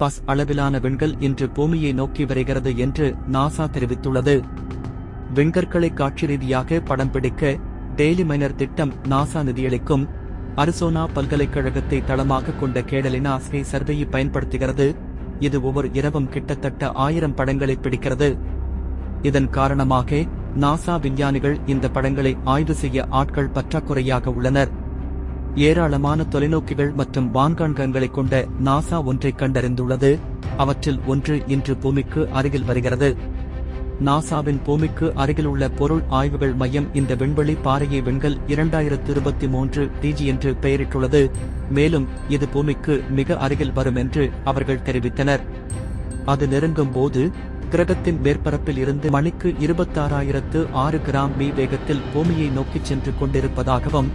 Bus அளவிலான விண்கல் இன்று பூமியை நோக்கி வருகிறது என்று நாசா தெரிவித்துள்ளது. விண்கற்களை காட்சி ரீதியாக படம் பிடிக்க டெய்லி மைனர் திட்டம் நாசா நிதியளிக்கும். அரிசோனா பல்கலைக்கழகத்தை தளமாக கொண்ட கேடலினா ஸ்கை சர்வேயை பயன்படுத்துகிறது. இது ஒவ்வொரு இரவும் கிட்டத்தட்ட 1000 படங்களை பிடிக்கிறது. இதன் காரணமாக நாசா விஞ்ஞானிகள் இந்த படங்களை ஆய்வு செய்ய ஆட்கள் பற்றாக்குறையாக உள்ளனர். ஏராளமான தொலைநோக்கிகள் மற்றும் வான்காண்கங்களை கொண்ட நாசா ஒன்றை கண்டறிந்துள்ளது. அவற்றில் ஒன்று இன்று பூமிக்கு அருகில் வருகிறது. நாசாவின் பூமிக்கு அருகில் உள்ள பொருள் ஆய்வுகள் மையம் இந்த விண்வெளி பாறையை விண்கல் 2023 டிஜி என்று பெயரிட்டுள்ளது. மேலும் இது பூமிக்கு மிக அருகில் வரும் என்று அவர்கள் தெரிவித்தனர். அது நெருங்கும் போது கிரகத்தின் மேற்பரப்பில் இருந்து மணிக்கு 26,006 கிராம் மீ வேகத்தில் பூமியை நோக்கிச் சென்று கொண்டிருப்பதாகவும்,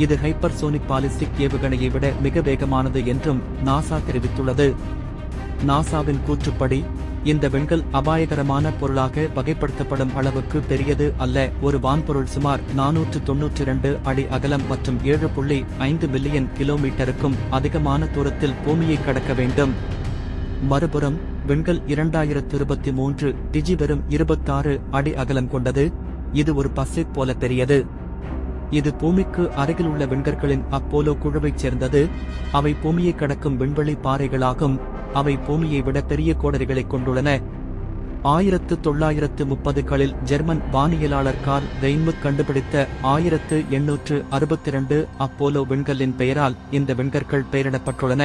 இது ஹைப்பர்சோனிக் பாலிஸ்டிக் ஏவுகணையை விட மிக வேகமானது என்றும் நாசா தெரிவித்துள்ளது. நாசாவின் கூற்றுப்படி இந்த விண்கல் அபாயகரமான பொருளாக வகைப்படுத்தப்படும் அளவுக்கு பெரியது அல்ல. ஒரு வான்பொருள் சுமார் 492 அடி அகலம் மற்றும் 7.5 மில்லியன் கிலோமீட்டருக்கும் அதிகமான தூரத்தில் பூமியை கடக்க வேண்டும். மறுபுறம் விண்கல் 2023 டிஜி வெறும் 26 அடி அகலம் கொண்டது. இது ஒரு பசிட் போல பெரியது. இது பூமிக்கு அருகில் உள்ள விண்கற்களின் அப்போலோ குழுவைச் சேர்ந்தது. அவை பூமியை கடக்கும் விண்வெளி பாறைகளாகும். அவை பூமியை விட பெரிய கோடரிகளை கொண்டுள்ளன. 1930களில் ஜெர்மன் வானியலாளர் கார்ல் ரெய்ன்முத் கண்டுபிடித்த 1862 அப்போலோ விண்கல்லின் பெயரால் இந்த விண்கற்கள் பெயரிடப்பட்டுள்ளன.